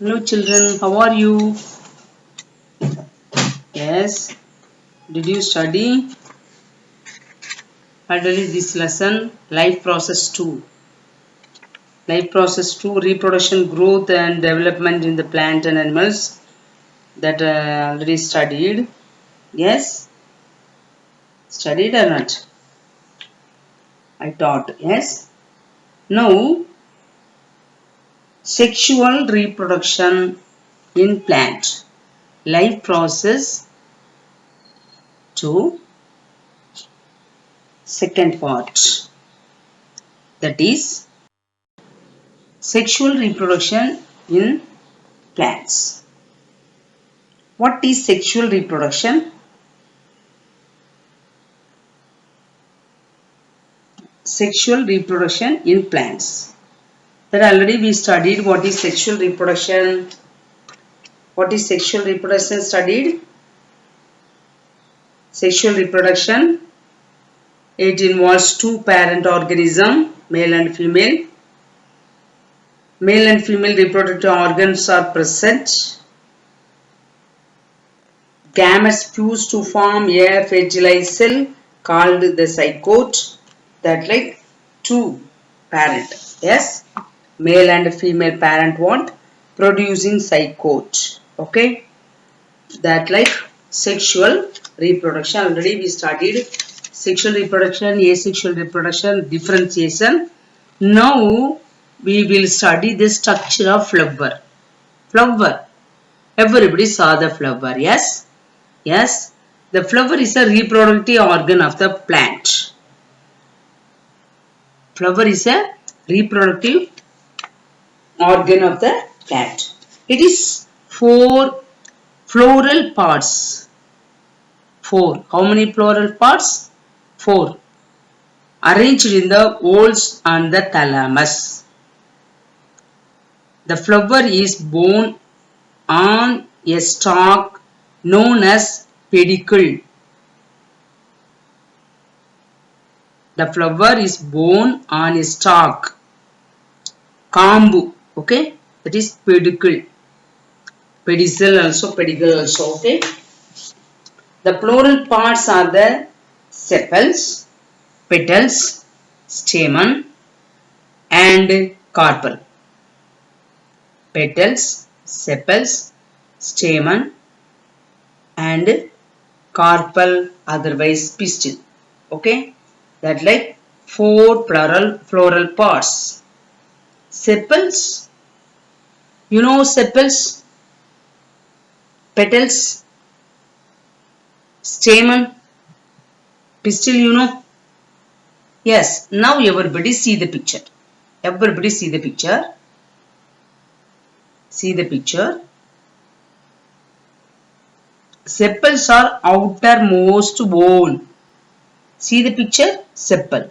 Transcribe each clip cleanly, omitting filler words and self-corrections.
Hello children, how are you? Yes, did you study? Already this lesson, life process 2. Life process 2, reproduction, growth and development in the plant and animals that already studied. Yes, studied or not? I taught, yes. Now, sexual reproduction in plant. Life process 2, second part. That is sexual reproduction in plants. What is sexual reproduction? Sexual reproduction in plants. That already we studied what is sexual reproduction. What is sexual reproduction studied? Sexual reproduction, it involves two parent organism, male and female. Male and female reproductive organs are present. Gametes fuse to form a fertilized cell called the zygote. That like two parent, yes, male and female parent want producing zygote. Okay, that like sexual reproduction. Already we studied sexual reproduction, asexual reproduction, differentiation. Now we will study the structure of flower. Flower. Everybody saw the flower, yes? Yes. The flower is a reproductive organ of the plant. Flower is a reproductive organ of the plant. It is 4 floral parts. 4. How many floral parts? 4. Arranged in the whorls and the thalamus. The flower is borne on a stalk known as pedicule. The flower is borne on a stalk. Kambu. Okay. That is pedicule. Pedicel also, pedicule also. Okay. The floral parts are the sepals, petals, stamen and carpel. Petals, sepals, stamen and carpel, otherwise pistil. Okay, that like 4 floral parts. Sepals, you know sepals, petals, stamen, pistil, you know. Yes, now everybody see the picture. Everybody see the picture. See the picture. Sepals are outermost whole. See the picture? Sepal.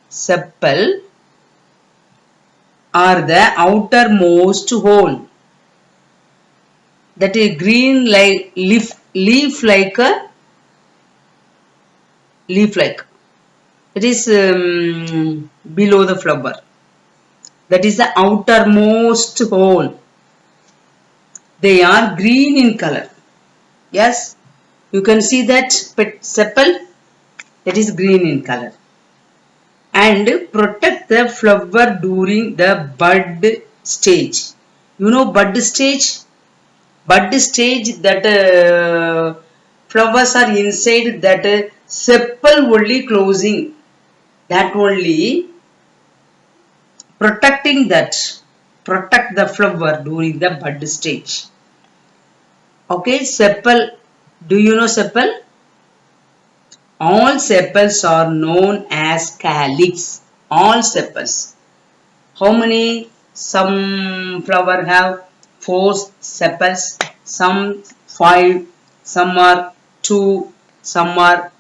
Sepal are the outermost whole. That is green like leaf like a leaf like. It is below the flower. That is the outermost whole. They are green in color. Yes, you can see that sepal, that is green in color. And protect the flower during the bud stage. You know bud stage? Bud stage, that flowers are inside that sepal only closing. That only protecting that. Protect the flower during the bud stage. Okay, sepal. Do you know sepal? All sepals are known as calyx. All sepals. How many? Some flower have 4 sepals, some 5, some are 2, some are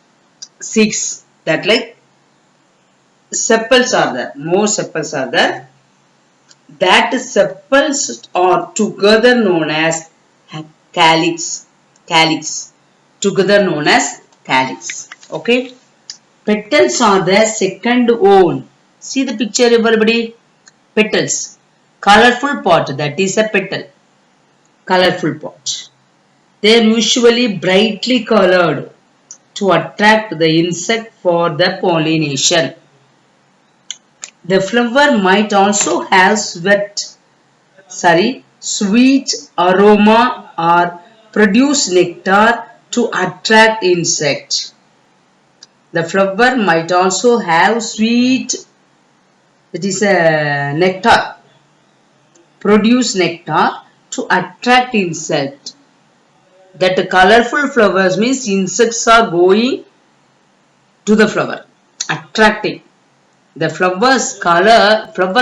6. That like sepals are there. More sepals are there. That sepals are together known as calyx. Calyx. Together known as calyx. Okay. Petals are the second whole. See the picture everybody. Petals. Colorful pot, that is a petal. Colorful pot. They are usually brightly colored to attract the insect for the pollination. The flower might also have sweet aroma or produce nectar to attract insects. The flower might also have sweet, that is a nectar, produce nectar to attract insect. That colorful flowers means insects are going to the flower, attracting. The flower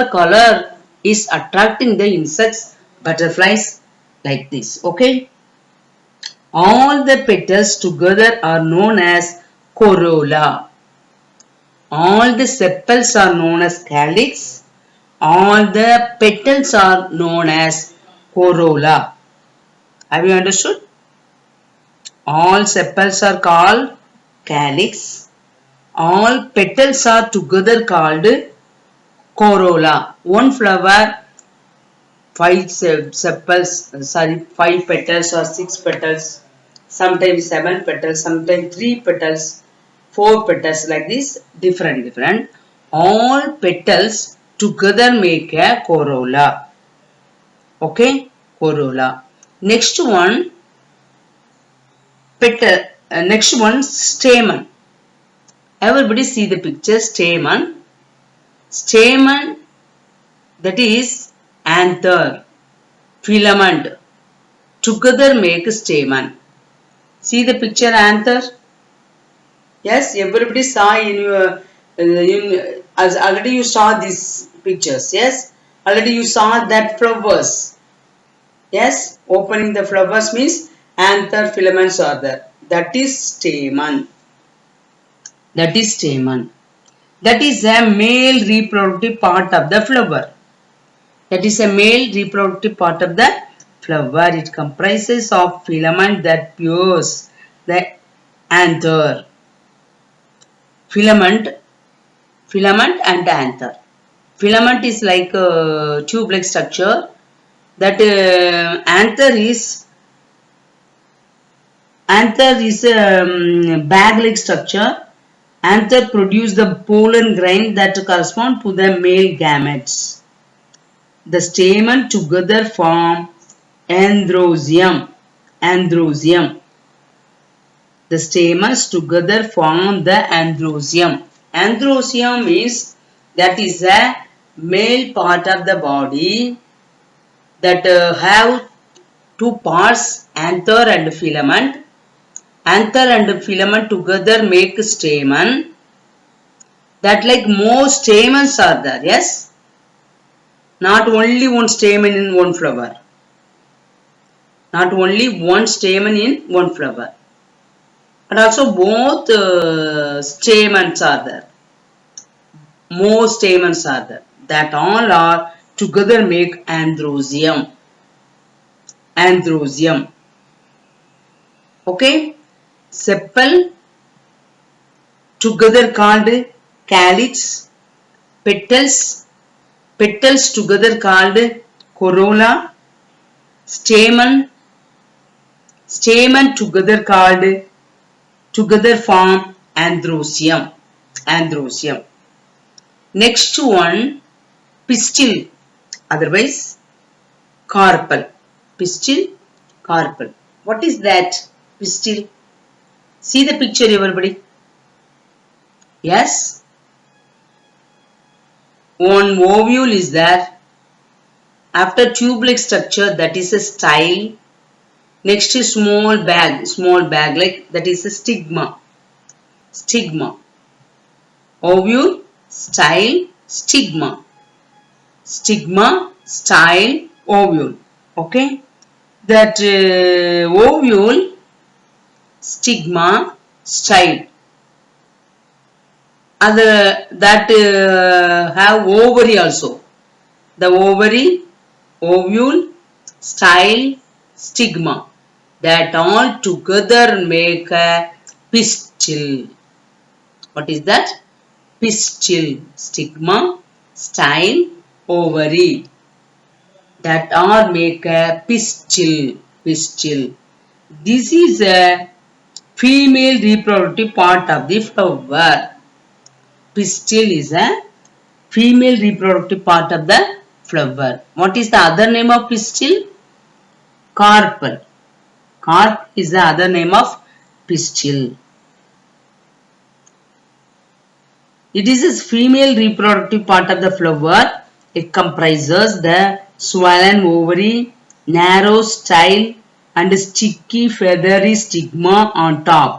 color is attracting the insects, butterflies like this. Okay. All the petals together are known as corolla. All the sepals are known as calyx. All the petals are known as corolla. Have you understood? All sepals are called calyx. All petals are together called corolla. One flower, five petals or six petals, sometimes seven petals, sometimes three petals, four petals, like this, different. All petals together make a corolla. Okay, corolla. Next one, stamen. Everybody see the picture, stamen. Stamen, that is anther, filament, together make stamen. See the picture, anther? Yes, everybody saw in your, as already you saw these pictures. Yes, already you saw that flowers. Yes, opening the flowers means anther filaments are there. That is stamen. That is stamen. That is a male reproductive part of the flower. That is a male reproductive part of the flower. It comprises of filament that pierce the anther. Filament and anther. Filament is like a tube-like structure. That anther is a bag-like structure. Anther produce the pollen grain that correspond to the male gametes. The stamen together form androsium. The stamens together form the androsium. Androsium is, that is a male part of the body that have two parts, anther and filament. Anther and filament together make stamen. That like more stamens are there. Yes, not only one stamen in one flower. Not only one stamen in one flower. And also both stamens are there. More stamens are there. That all are together make androsium. Okay. Sepal together called calyx. Petals together called corolla. Stamen together form androsium. Next one, pistil, otherwise carpel. Pistil, carpel. What is that pistil? See the picture, everybody. Yes. One ovule is there. After tube-like structure, that is a style. Next is small bag like, that is a stigma. Ovule, style, stigma, style, ovule. Okay. That ovule, stigma, style. That have ovary also. The ovary, ovule, style, stigma. That all together make a pistil. What is that? Pistil. Stigma, style, ovary. that are make a pistil. Pistil. This is a female reproductive part of the flower. Pistil is a female reproductive part of the flower. What is the other name of pistil? Carpel. Carp is the other name of pistil. It is a female reproductive part of the flower. It comprises the swollen ovary, narrow style, and sticky feathery stigma on top.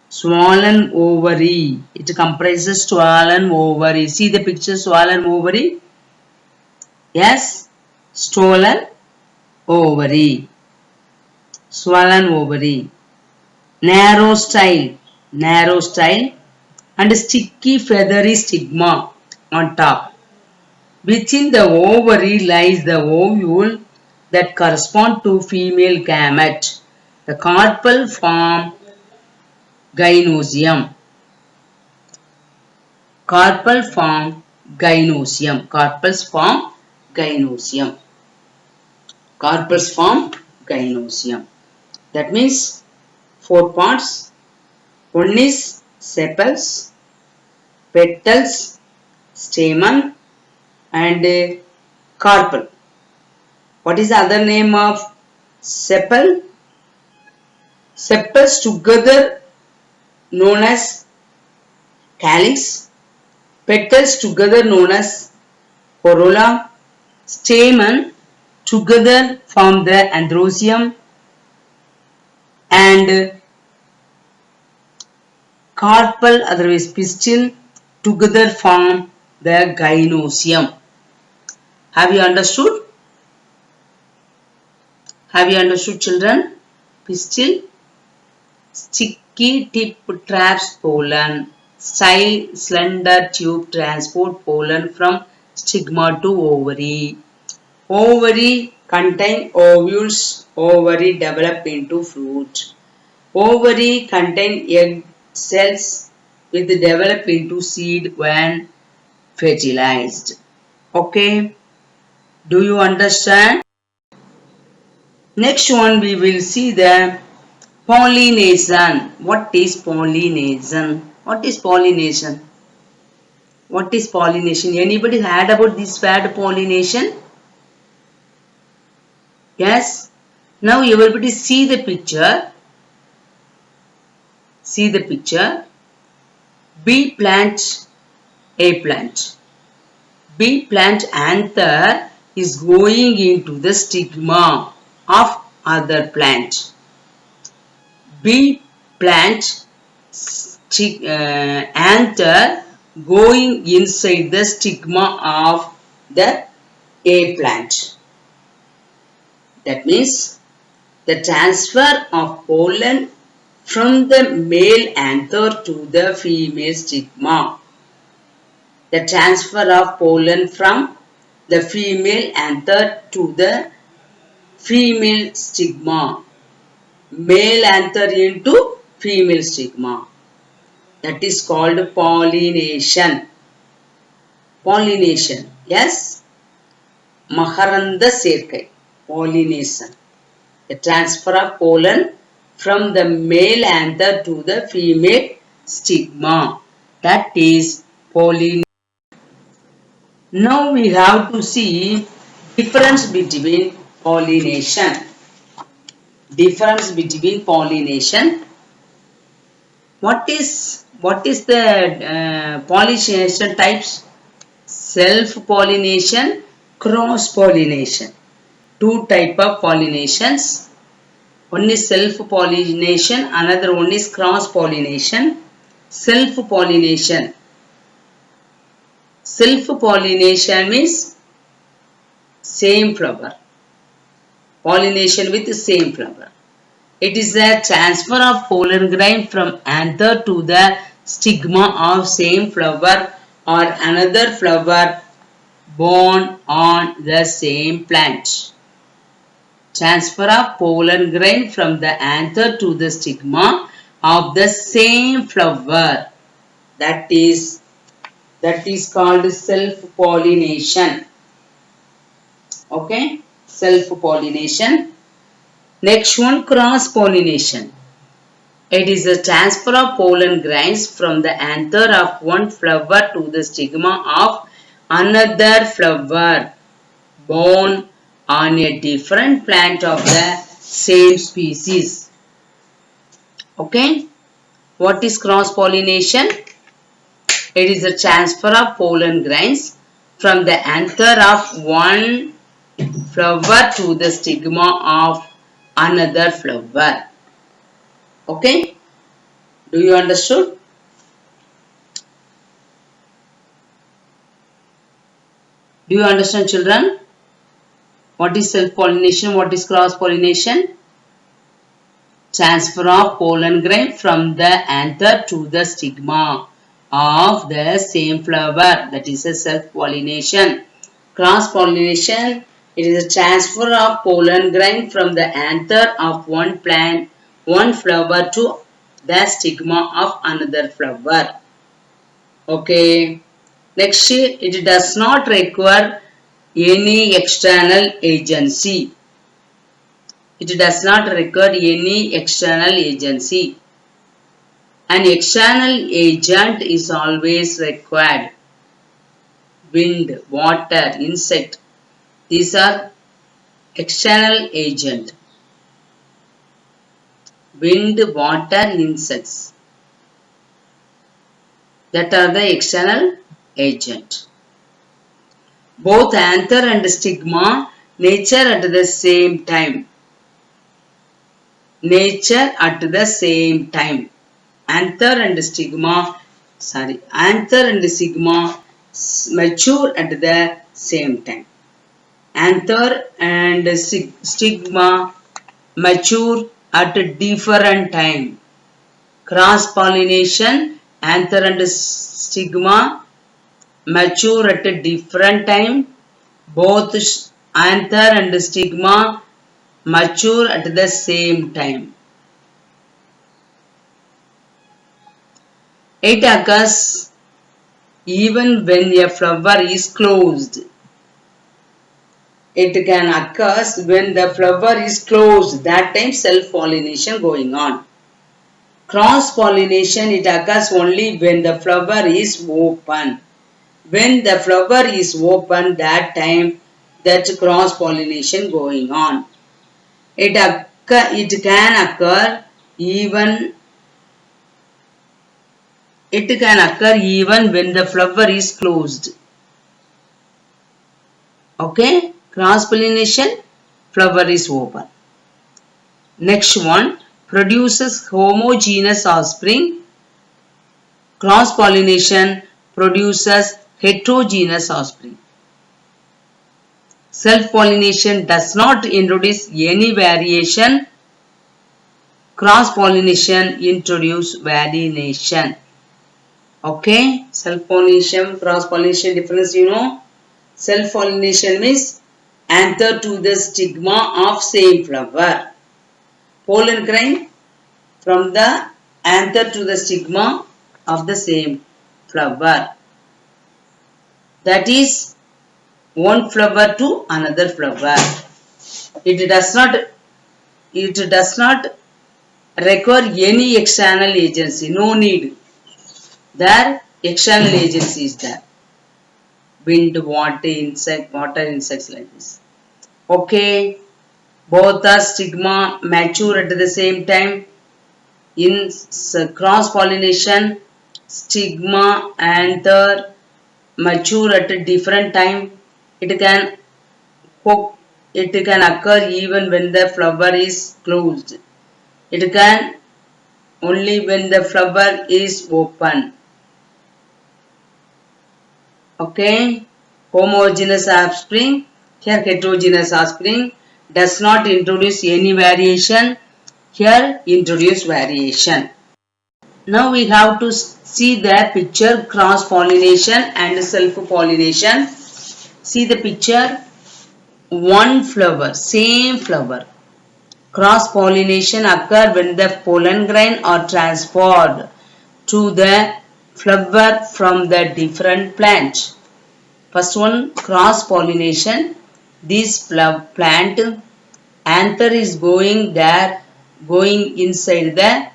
Swollen ovary. It comprises swollen ovary. See the picture, swollen ovary? Yes, swollen ovary. Swollen ovary. Narrow style, and sticky feathery stigma on top. Within the ovary lies the ovule that correspond to female gamete. The carpel form gynosium. Carpels form gynosium. Carpels form gynosium. That means 4 parts. One is sepals, petals, stamen, and carpel. What is the other name of sepal? Sepals together known as calyx, petals together known as corolla, stamen together form the androsium, and carpel otherwise pistil together form the gynosium. Have you understood? Have you understood, children? Pistil, sticky tip traps pollen, style slender tube transport pollen from stigma to ovary. Ovary contain ovules. Ovary develop into fruit. Ovary contain egg cells which develop into seed when fertilized. Okay, do you understand? Next one we will see the pollination. What is pollination? What is pollination? What is pollination? Anybody heard about this word pollination? Yes? Now everybody see the picture. See the picture. Bee plant, A plant. Bee plant anther is going into the stigma of other plant. Bee plant anther going inside the stigma of the A plant. That means the transfer of pollen from the male anther to the female stigma. The transfer of pollen from the female anther to the female stigma. Male anther into female stigma. That is called pollination. Pollination. Yes? Makaranda சேர்க்கை. Pollination. The transfer of pollen from the male anther to the female stigma. That is pollination. Now we have to see difference between pollination. Difference between pollination. What is the pollination types? Self-pollination, cross-pollination. Two type of pollinations. One is self-pollination, another one is cross-pollination. Self-pollination. Self-pollination means same flower. Pollination with the same flower. It is a transfer of pollen grain from anther to the stigma of same flower or another flower born on the same plant. Transfer of pollen grain from the anther to the stigma of the same flower. That is called self-pollination. Okay, self-pollination. Next one, cross-pollination. It is a transfer of pollen grains from the anther of one flower to the stigma of another flower born on a different plant of the same species. Okay, what is cross-pollination? It is a transfer of pollen grains from the anther of one flower to the stigma of another flower. Okay, do you understood? Do you understand, children? What is self-pollination? What is cross-pollination? Transfer of pollen grain from the anther to the stigma of the same flower. That is a self-pollination. Cross-pollination, it is a transfer of pollen grain from the anther of one plant, one flower to the stigma of another flower. Okay. Next, it does not require any external agency. It does not require any external agency. An external agent is always required. Wind, water, insect. These are external agent. Wind, water, insects. That are the external agent. Both anther and stigma nature at the same time. Nature at the same time. Anther and stigma mature at the same time. Anther and stigma mature at different time. Cross pollination, anther and stigma mature at a different time. Both anther and stigma mature at the same time. It occurs even when a flower is closed. It can occur when the flower is closed. That time self-pollination going on. Cross-pollination, it occurs only when the flower is open. When the flower is open, that time that cross-pollination going on. It can occur even when the flower is closed. Okay, cross-pollination, flower is open. Next one, produces homogeneous offspring. Cross-pollination produces heterogeneous offspring. Self-pollination does not introduce any variation. Cross-pollination introduces variation. Okay, self-pollination, cross-pollination difference you know. Self-pollination means anther to the stigma of same flower. Pollen grain from the anther to the stigma of the same flower. That is one flower to another flower. It does not require any external agency. No need. There external agency is there. Wind, water, insects like this. Okay. Both the stigma mature at the same time. In cross-pollination, stigma and anther mature at a different time. It can occur even when the flower is closed. It can only when the flower is open. Okay, homogeneous offspring, here heterogeneous offspring does not introduce any variation, here introduce variation. Now we have to see the picture cross pollination and self pollination. See the picture, one flower, same flower. Cross pollination occurs when the pollen grain are transferred to the flower from the different plant. First one, cross pollination. This plant anther is going there, going inside the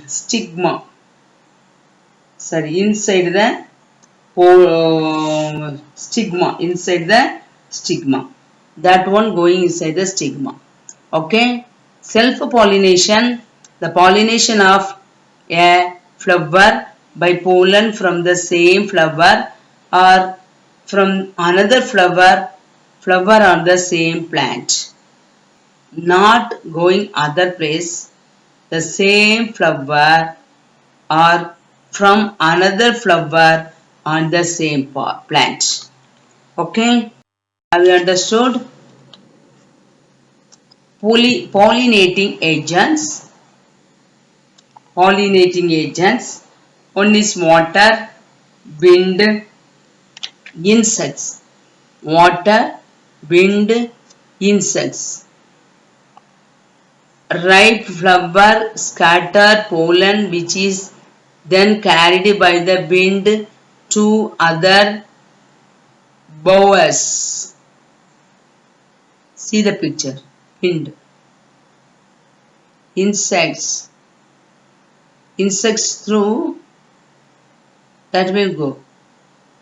stigma. Sorry, inside the stigma. Inside the stigma. That one going inside the stigma. Okay. Self-pollination. The pollination of a flower by pollen from the same flower or from another flower on the same plant. Not going other place, the same flower or from another flower on the same plant. Okay, have you understood? Pollinating agents. Pollinating agents. One is water, wind, insects. Water, wind, insects. Ripe flower scatter pollen which is then carried by the wind to other bowers. See the picture. Wind. Insects. Insects through that will go.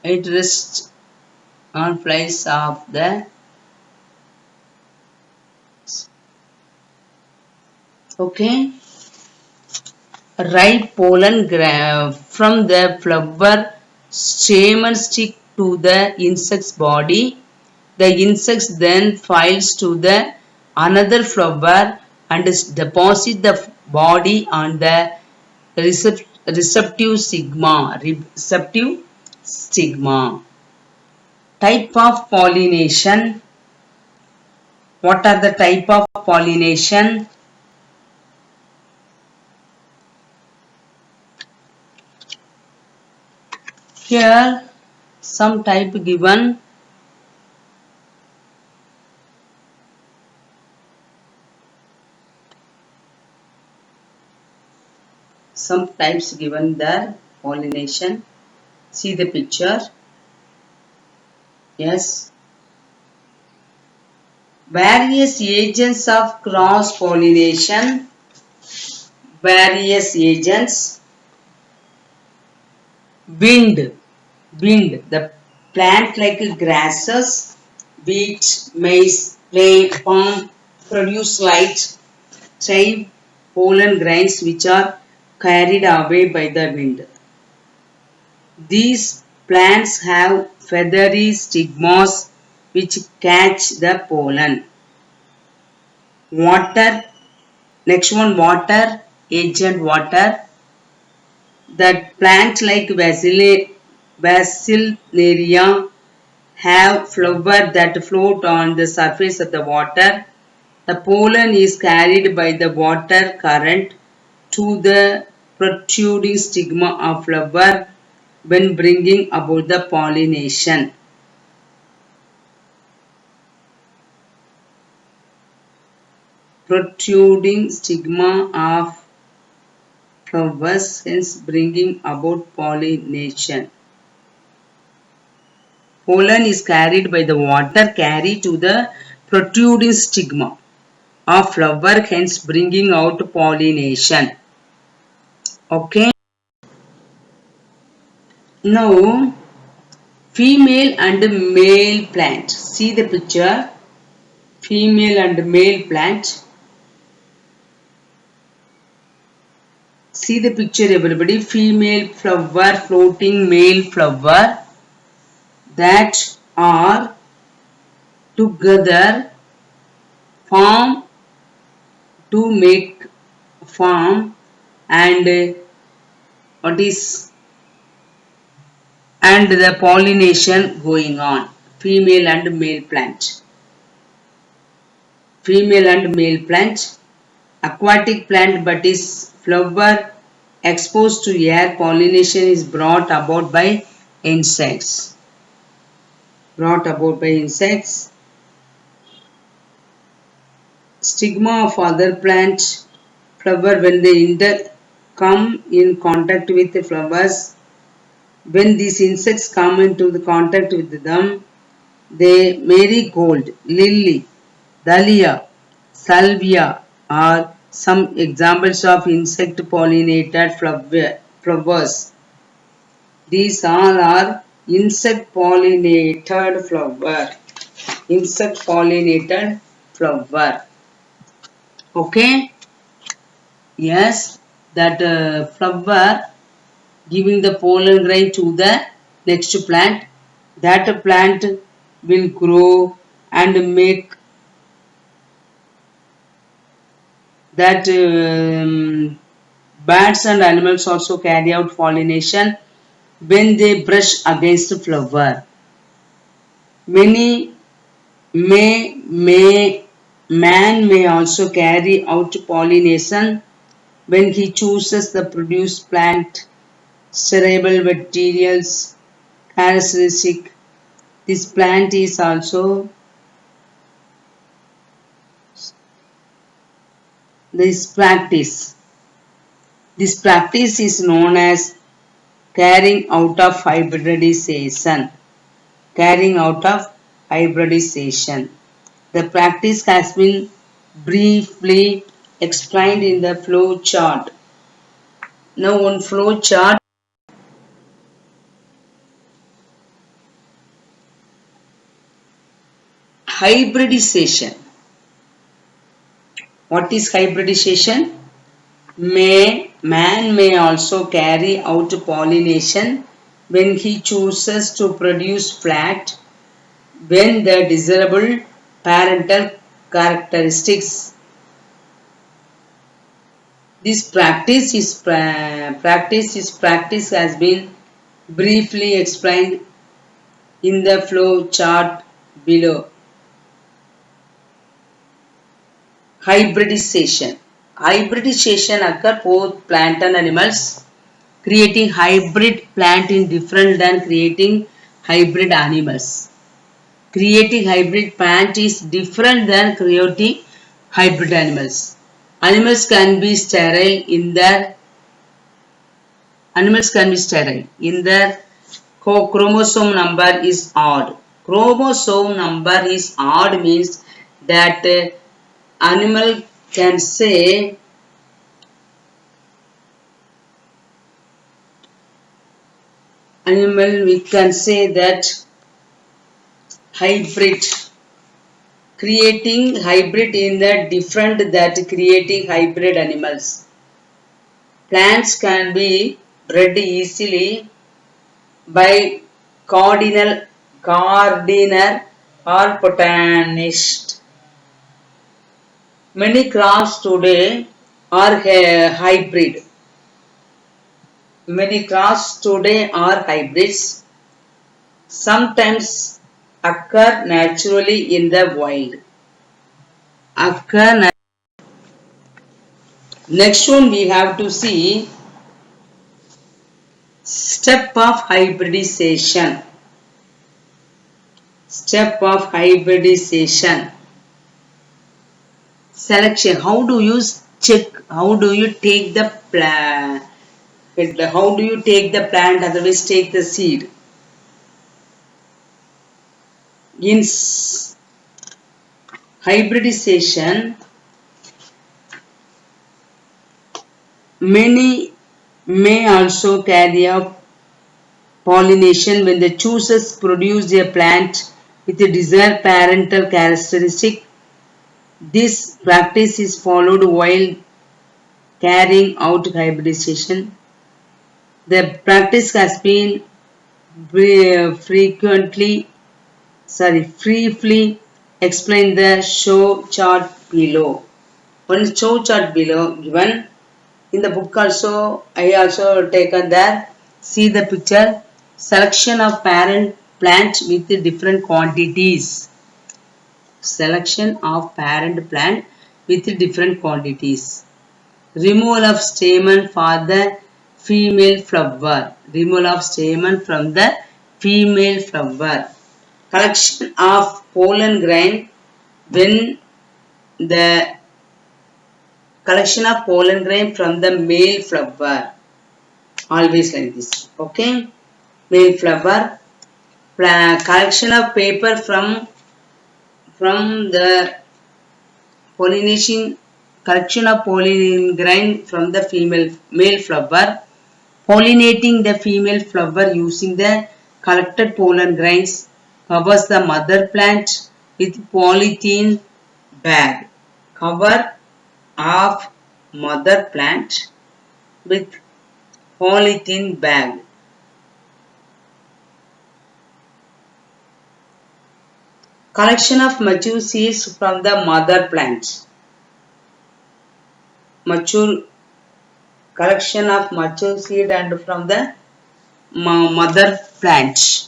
It rests on flies of the okay. Ripe pollen from the flower stamen stick to the insect's body. The insects then flies to the another flower and deposit the body on the receptive stigma. Receptive stigma. Type of pollination. What are the type of pollination? Here some type given. Some types given there. Pollination. See the picture. Yes. Various agents of cross pollination. Various agents. Wind. Wind. The plant like grasses, wheat, maize, palm produce light, thrive pollen grains which are carried away by the wind. These plants have feathery stigmas which catch the pollen. Water. Next one, water. Agent water. That plant like Basilaria have flowers that float on the surface of the water. The pollen is carried by the water current to the protruding stigma of flower when bringing about the pollination. Protruding stigma of flowers, hence bringing about pollination. Pollen is carried by the water carry to the protruding stigma of flower, hence bringing out pollination. Okay. Now, female and male plant. See the picture. Female and male plant. See the picture everybody. Female flower, floating male flower that are together form to make form and what is and the pollination going on. Female and male plant. Female and male plant. Aquatic plant but is flower exposed to air. Pollination is brought about by insects. Brought about by insects. Stigma of other plant flower when they come in contact with the flowers When these insects come into the contact with them, they marigold, lily, dahlia, salvia are some examples of insect pollinated flowers. These all are insect pollinated flower. Insect pollinated flower. Okay? Yes, that flower giving the pollen grain to the next plant. That plant will grow and make that bats and animals also carry out pollination when they brush against the flower. Many man may also carry out pollination when he chooses the produce plant sterile materials characteristic. This plant is also this practice. This practice is known as carrying out of hybridization. Carrying out of hybridization. The practice has been briefly explained in the flow chart. Now on flow chart, hybridization. What is hybridization? Man may also carry out pollination when he chooses to produce plant when the desirable parental characteristics. This practice has been briefly explained in the flow chart below. Hybridization. Hybridization occurs both plant and animals. Creating hybrid plant is different than creating hybrid animals. Creating hybrid plant is different than creating hybrid animals. Animals can be sterile in their chromosome number is odd. Chromosome number is odd means that animal can say that hybrid, creating hybrid in the different that creating hybrid animals. Plants can be bred easily by gardener or botanist. Many crops today are hybrid. Many crops today are hybrids. Sometimes occur naturally in the wild. Next one we have to see step of hybridization. Step of hybridization. Selection. How do you check? How do you take the plant? How do you take the plant? Otherwise, take the seed. In hybridization, many may also carry out pollination when the choosers produce a plant with a desired parental characteristic. This practice is followed while carrying out hybridization. The practice has been briefly explained the show chart below. One show chart below given in the book also. I also taken there. See the picture. Selection of parent plant with different quantities. Selection of parent plant with different quantities. Removal of stamen for the female flower. Removal of stamen from the female flower. Collection of pollen grain when the collection of pollen grain from the male flower. Always like this. Okay. male flower. Collection of paper from the pollination. Collection of pollen grain from the male flower. Pollinating the female flower using the collected pollen grains. Covers the mother plant with polythene bag. Cover of mother plant with polythene bag. Collection of mature seeds from the mother plant. Collection of mature seed and from the mother plant.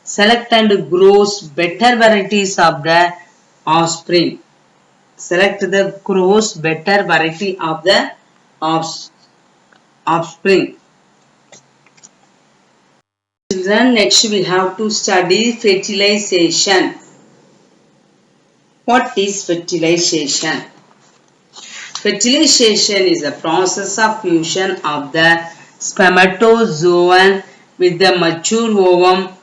Select and grows better varieties of the offspring. Select the grows better variety of the offspring. Children, next we have to study fertilization. What is fertilization? Fertilization is a process of fusion of the spermatozoon with the mature ovum.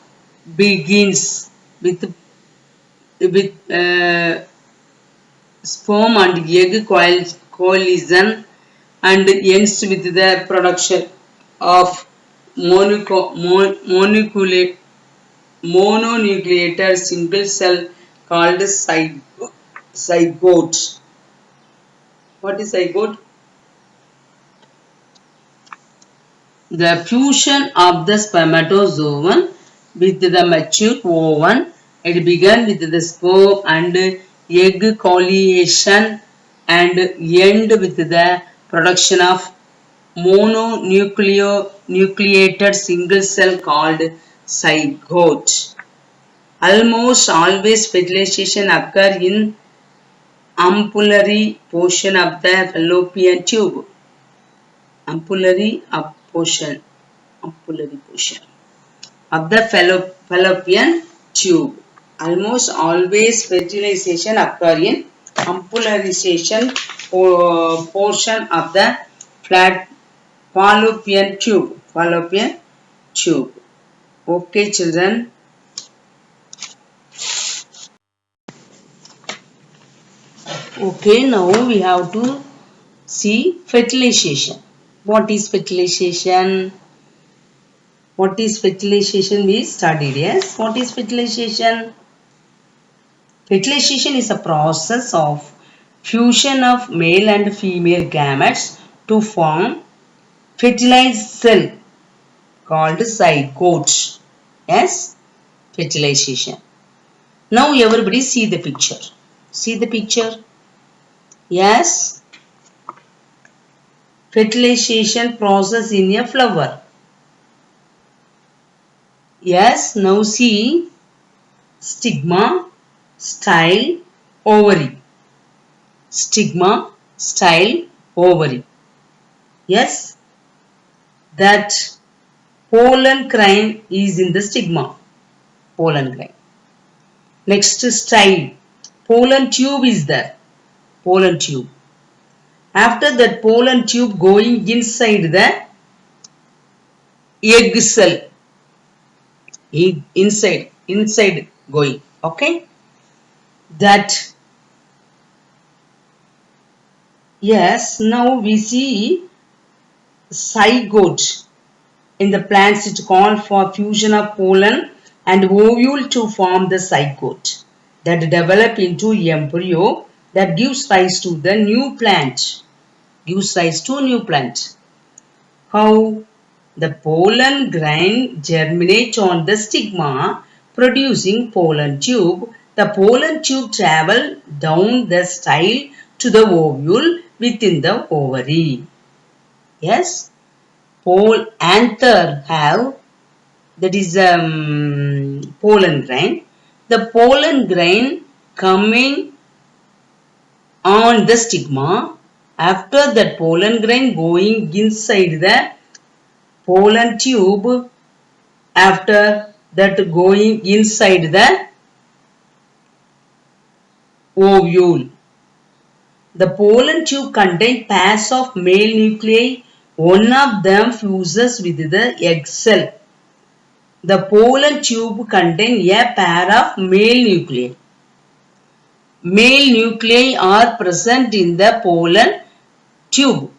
Begins with sperm and egg coalition and ends with the production of mononucleated single cell called zygote. What is zygote? The fusion of the spermatozoon with the mature ovum. It began with the sperm and egg coalition and end with the production of mononucleated single cell called zygote. Almost always fertilization occurs in ampullary portion of the fallopian tube. Ampullary portion of the fallopian tube. Almost always fertilization occurs in ampullarization portion of the fallopian tube. Okay, children. Okay, now we have to see fertilization. What is fertilization? What is fertilization we studied? Yes, what is fertilization? Fertilization is a process of fusion of male and female gametes to form fertilized cell called zygote. Yes, fertilization. Now everybody see the picture. See the picture. Yes, fertilization process in a flower. Yes, now see stigma, style, ovary. Stigma, style, ovary. Yes, that pollen grain is in the stigma. Pollen grain. Next style. Pollen tube is there. Pollen tube. After that pollen tube going inside the egg cell. Inside going. Okay. That. Yes. Now we see zygote. In the plants it called for fusion of pollen and ovule to form the zygote that develop into embryo that gives rise to the new plant. How? The pollen grain germinate on the stigma producing pollen tube. The pollen tube travel down the style to the ovule within the ovary. Yes. Anther have, that is pollen grain. The pollen grain coming on the stigma. After that pollen grain going inside the pollen tube. After that going inside the ovule. The pollen tube contains pairs of male nuclei. One of them fuses with the egg cell. The pollen tube contains a pair of male nuclei. Male nuclei are present in the pollen tube.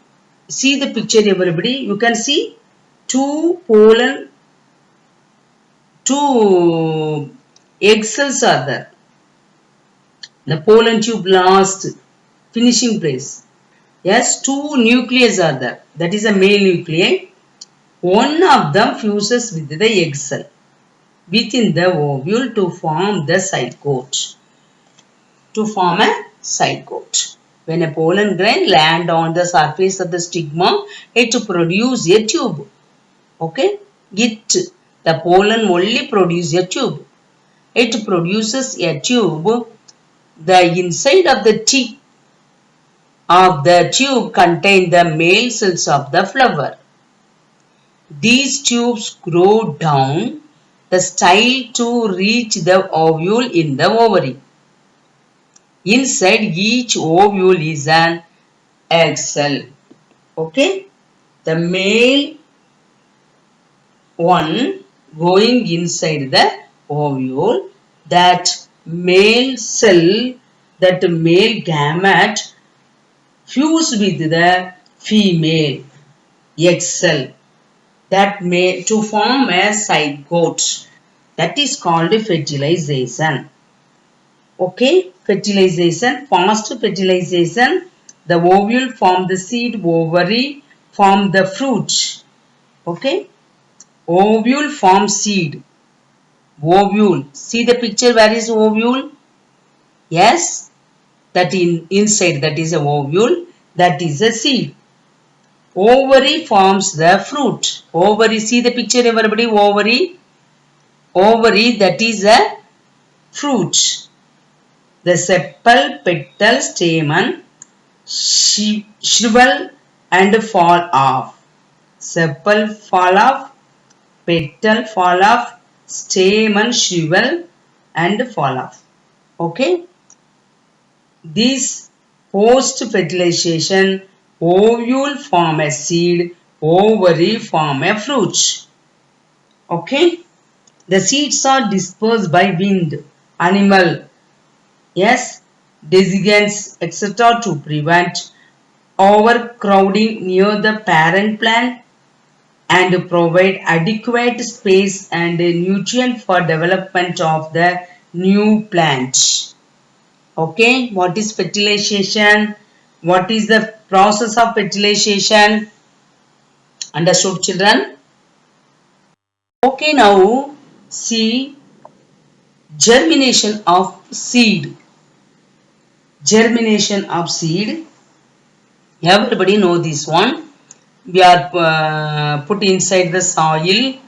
See the picture, everybody. You can see two egg cells are there. The pollen tube last finishing place. Yes, two nucleus are there. That is a male nuclei. One of them fuses with the egg cell within the ovule to form the zygote. To form a zygote. When a pollen grain lands on the surface of the stigma, it produces a tube. Okay? The pollen only produces a tube. It produces a tube. The inside of the tip of the tube contains the male cells of the flower. These tubes grow down the style to reach the ovule in the ovary. Inside each ovule is an egg cell. Okay? The male one going inside the ovule, that male cell, that male gamete fuse with the female egg cell that may to form a zygote. That is called fertilization. Okay, fertilization, fast fertilization. The ovule form the seed, ovary form the fruit. Okay, ovule form seed. Ovule. See the picture, where is ovule? Yes, that inside, that is a ovule, that is a seed. Ovary forms the fruit. Ovary, see the picture, everybody, ovary. Ovary, that is a fruit. The sepal, petal, stamen shrivel and fall off. Sepal fall off, petal fall off, stamen shrivel and fall off. Okay. This post-fertilization, ovule form a seed, ovary form a fruit. Okay. The seeds are dispersed by wind, animal, yes, disease, etc. to prevent overcrowding near the parent plant and provide adequate space and nutrient for development of the new plant. Okay, what is fertilization? What is the process of fertilization? Understood, children? Okay, now see germination of seed. Germination of seed. Everybody know this one. We are put inside the soil.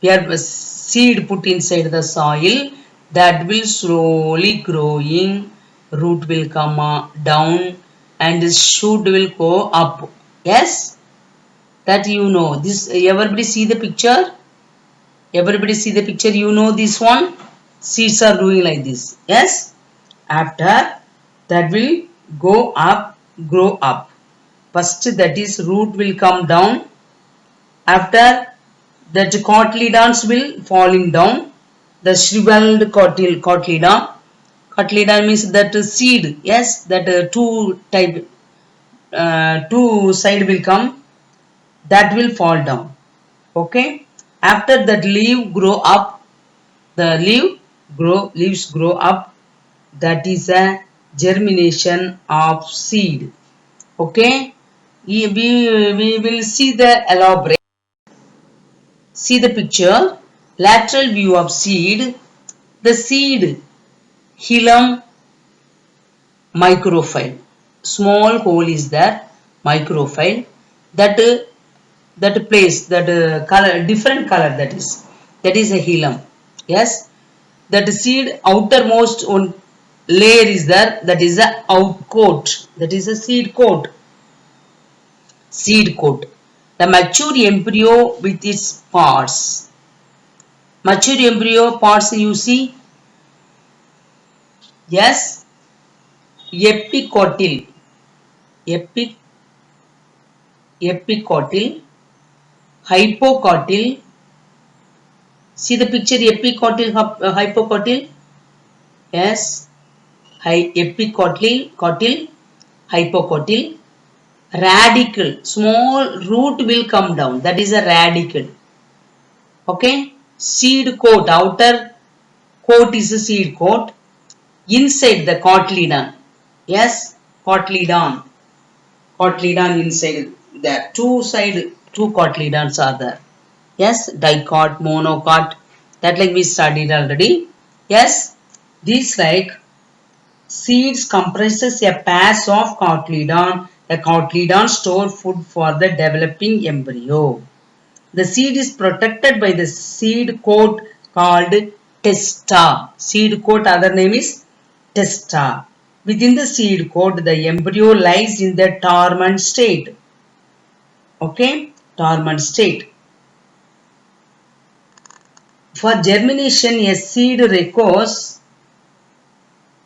We are seed put inside the soil, that will slowly growing. Root will come down and shoot will go up. Yes, that you know. This, everybody see the picture. Everybody see the picture. You know this one. Seeds are doing like this. Yes. After that will go up, grow up. First, that is, root will come down. After that, cotyledons will falling down. The shriveled cotyledon. Cotyledon means that seed. Yes, that two side will come. That will fall down. Okay. After that, leaf grow up. The leaves grow up. That is a germination of seed. Okay. We will see the elaborate. See the picture. Lateral view of seed. The seed hilum microphyll. Small hole is there. Microphyll. That place, that color, different color, that is a hilum. Yes. That seed outermost one layer is there. That is a outcoat. That is a seed coat. Seed coat. The mature embryo with its parts. Mature embryo parts you see. Yes. Epicotyl. Epicotyl. Hypocotyl. See the picture, epicotyl, hypocotyl. Yes, epicotyl, hypocotyl. Radicle, small root will come down. That is a radicle. Okay. Seed coat, outer coat is a seed coat. Inside the cotyledon. Yes, cotyledon. Cotyledon inside there. Two cotyledons are there. Yes, dicot, monocot. That like we studied already. Yes, these like seeds comprises a pass of cotyledon. The cotyledon store food for the developing embryo. The seed is protected by the seed coat called testa. Seed coat other name is testa. Within the seed coat, the embryo lies in the dormant state. Okay, dormant state. For germination, a seed requires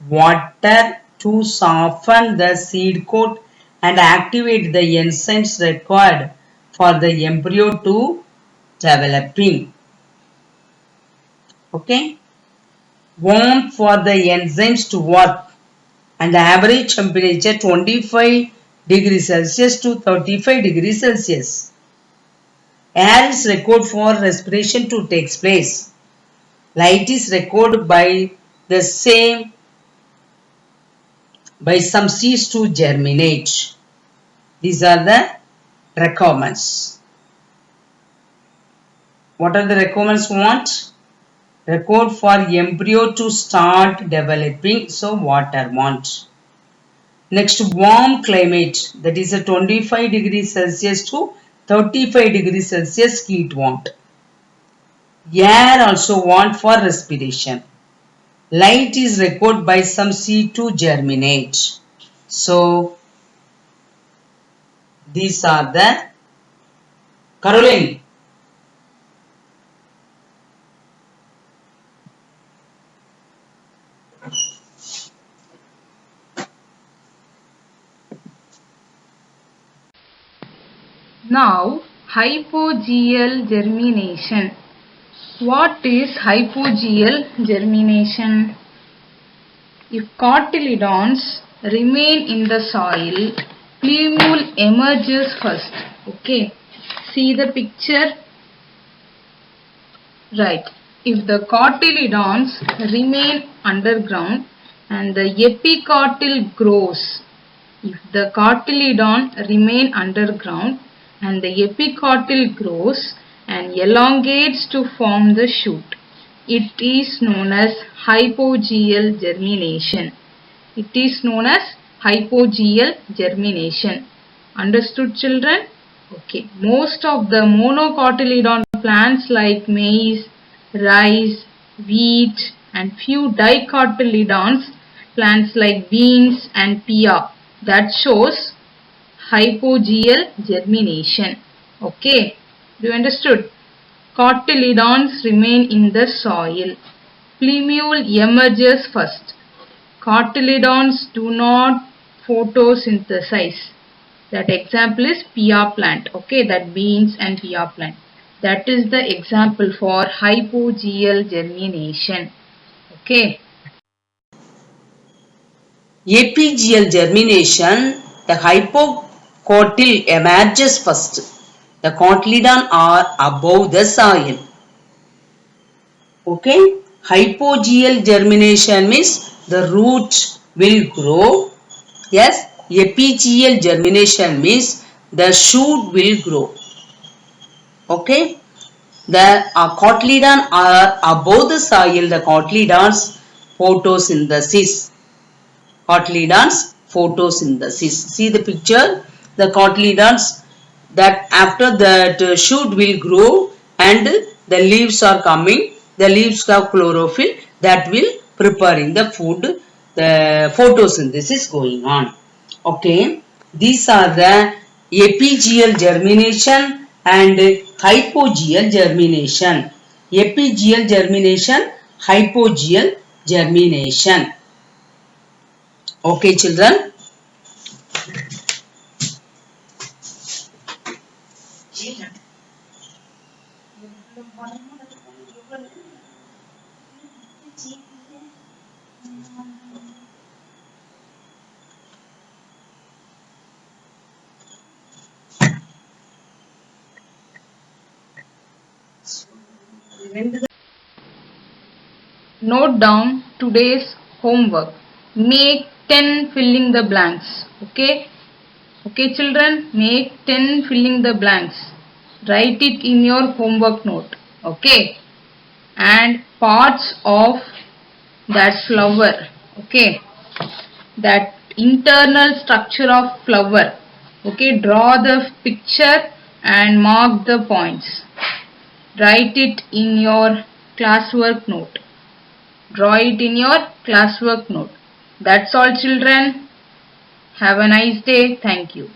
water to soften the seed coat and activate the enzymes required for the embryo to developing. Okay, warmth for the enzymes to work and the average temperature 25 degrees Celsius to 35 degrees Celsius. Air is required for respiration to take place. Light is required by the same by some seeds to germinate. These are the requirements. What are the requirements we want? Required for embryo to start developing. So water want. Next, warm climate, that is a 25 degrees Celsius to 35 degrees Celsius heat want. Air also want for respiration. Light is required by some seed to germinate. So, these are the Caroline. Now, hypogeal germination. What is hypogeal germination? If cotyledons remain in the soil, plumule emerges first. Okay, see the picture. Right. If the cotyledons remain underground and the epicotyl grows, if the cotyledon remain underground and the epicotyl grows and elongates to form the shoot, it is known as hypogeal germination. It is known as hypogeal germination. Understood, children? Okay. Most of the monocotyledon plants like maize, rice, wheat and few dicotyledons plants like beans and pear, that shows hypogeal germination. Okay. Do you understood? Cotyledons remain in the soil. Plumule emerges first. Cotyledons do not photosynthesize. That example is pear plant. Okay, that beans and pear plant. That is the example for hypogeal germination. Okay. Epigeal germination, the hypocotyl emerges first. The cotyledon are above the soil. Okay. Hypogeal germination means the root will grow. Yes. Epigeal germination means the shoot will grow. Okay. The cotyledon are above the soil. The cotyledons photosynthesis. Cotyledons photosynthesis. See the picture. The cotyledons, that after that shoot will grow and the leaves are coming. The leaves have chlorophyll that will preparing the food. The photosynthesis going on. Okay. These are the epigeal germination and hypogeal germination. Epigeal germination, hypogeal germination. Okay, children. Note down today's homework. Make 10 filling the blanks. Okay? Okay, children, make 10 filling the blanks. Write it in your homework note. Okay? And parts of that flower. Okay? That internal structure of flower. Okay? Draw the picture and mark the points. Write it in your classwork note. Draw it in your classwork note. That's all, children. Have a nice day. Thank you.